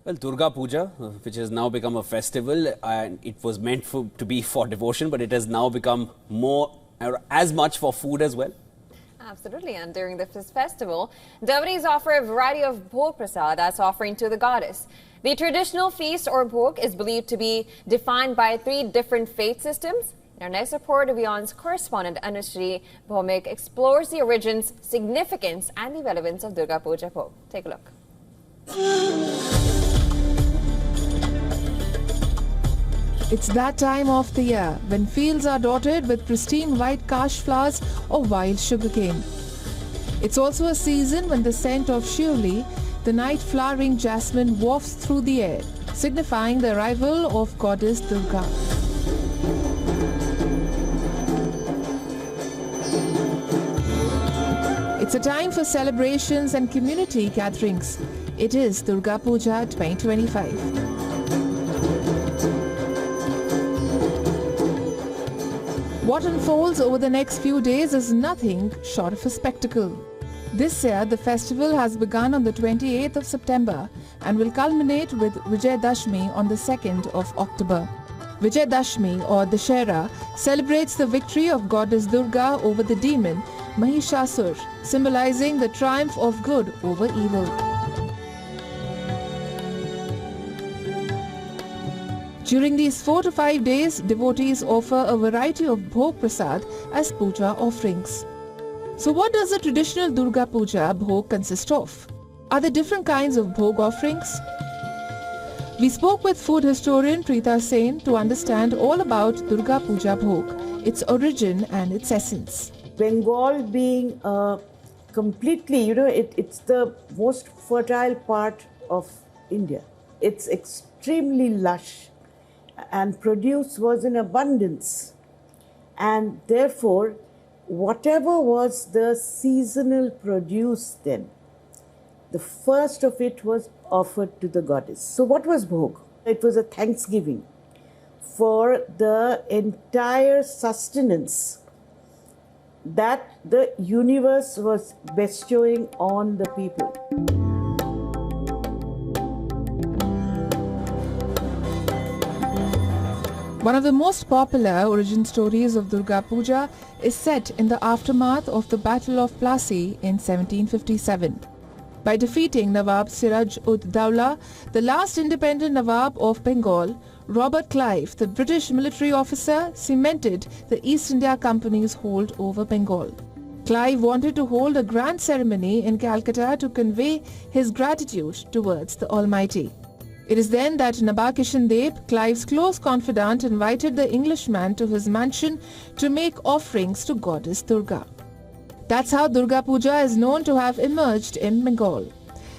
Well, Durga Puja, which has now become a festival, and it was meant to be for devotion, but it has now become more, as much for food as well. Absolutely, and during this festival, devotees offer a variety of Bhog Prasad as offering to the goddess. The traditional feast or Bhog is believed to be defined by 3 different faith systems. In our next report, WION's correspondent Anushree Bhaumik explores the origins, significance and the relevance of Durga Puja Bhog. Take a look. It's that time of the year when fields are dotted with pristine white kash flowers or wild sugarcane. It's also a season when the scent of Shioli, the night flowering jasmine, wafts through the air, signifying the arrival of Goddess Durga. It's a time for celebrations and community gatherings. It is Durga Puja 2025. What unfolds over the next few days is nothing short of a spectacle. This year, the festival has begun on the 28th of September and will culminate with Vijay Dashmi on the 2nd of October. Vijay Dashmi or Dussehra celebrates the victory of Goddess Durga over the demon Mahishasur, symbolizing the triumph of good over evil. During these 4 to 5 days, devotees offer a variety of Bhog Prasad as puja offerings. So what does the traditional Durga Puja Bhog consist of? Are there different kinds of Bhog offerings? We spoke with food historian Preeta Sen to understand all about Durga Puja Bhog, its origin and its essence. Bengal being completely, it's the most fertile part of India. It's extremely lush. And produce was in abundance, and therefore whatever was the seasonal produce then, the first of it was offered to the goddess. So what was Bhog? It was a thanksgiving for the entire sustenance that the universe was bestowing on the people. One of the most popular origin stories of Durga Puja is set in the aftermath of the Battle of Plassey in 1757. By defeating Nawab Siraj-ud-Dawla, the last independent Nawab of Bengal, Robert Clive, the British military officer, cemented the East India Company's hold over Bengal. Clive wanted to hold a grand ceremony in Calcutta to convey his gratitude towards the Almighty. It is then that Nabakishan Deb, Clive's close confidant, invited the Englishman to his mansion to make offerings to Goddess Durga. That's how Durga Puja is known to have emerged in Bengal.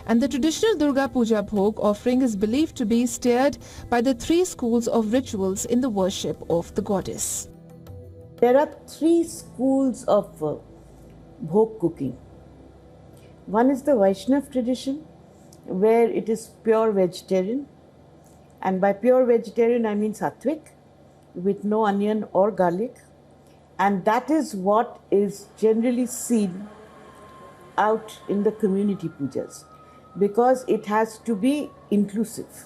And the traditional Durga Puja Bhog offering is believed to be steered by the 3 schools of rituals in the worship of the goddess. There are 3 schools of Bhog cooking. One is the Vaishnav tradition, where it is pure vegetarian, and by pure vegetarian I mean sattvic, with no onion or garlic, and that is what is generally seen out in the community pujas, because it has to be inclusive.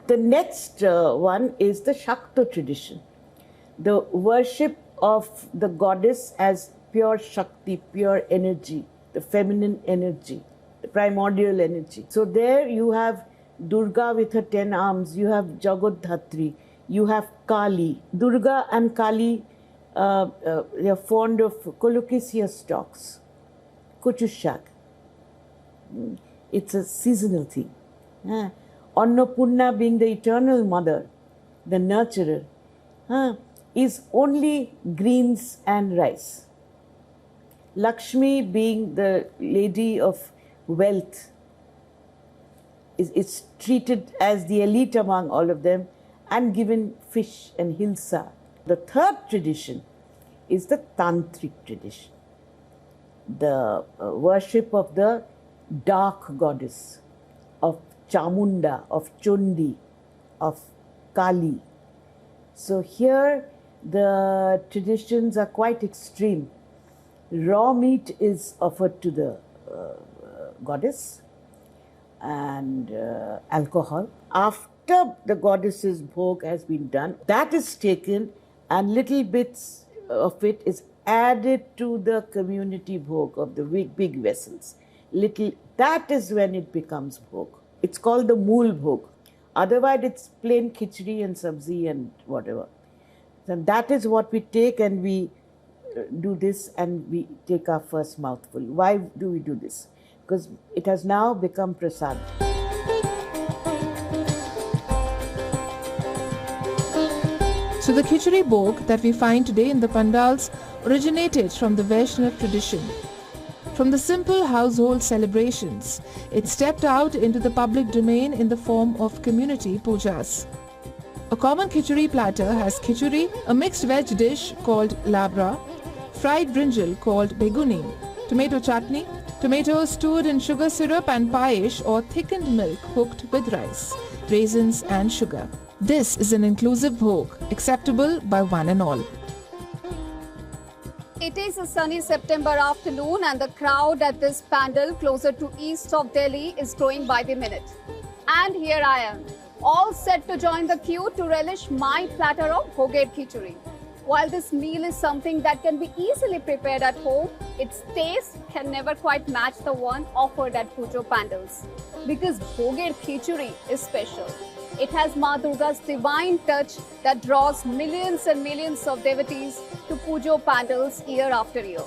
The next one is the Shakta tradition, the worship of the goddess as pure Shakti, pure energy, the feminine energy, the primordial energy. So there you have Durga with her 10 arms, you have Jagodhatri, you have Kali. Durga and Kali, they are fond of colocasia stalks, kuchushak. It's a seasonal thing. Annapurna being the eternal mother, the nurturer, is only greens and rice. Lakshmi being the lady of wealth is treated as the elite among all of them and given fish and hilsa. The third tradition is the tantric tradition, the worship of the dark goddess, of Chamunda, of Chundi, of Kali. So here the traditions are quite extreme. Raw meat is offered to the goddess. and alcohol. After the goddess's bhog has been done, that is taken and little bits of it is added to the community bhog of the big vessels. That is when it becomes bhog. It's called the mool bhog. Otherwise, it's plain khichuri and sabzi and whatever. So that is what we take, and we do this and we take our first mouthful. Why do we do this? Because it has now become prasad. So the Khichuri Bhog that we find today in the pandals originated from the Vaishnav tradition. From the simple household celebrations, it stepped out into the public domain in the form of community pujas. A common khichuri platter has khichuri, a mixed veg dish called labra, fried brinjal called beguni, tomato chutney, tomatoes stewed in sugar syrup, and payesh or thickened milk cooked with rice, raisins and sugar. This is an inclusive bhog, acceptable by one and all. It is a sunny September afternoon and the crowd at this pandal closer to east of Delhi is growing by the minute. And here I am, all set to join the queue to relish my platter of bhoged khichuri. While this meal is something that can be easily prepared at home, its taste can never quite match the one offered at pujo pandals. Because bhoged khichuri is special. It has Ma Durga's divine touch that draws millions and millions of devotees to pujo pandals year after year.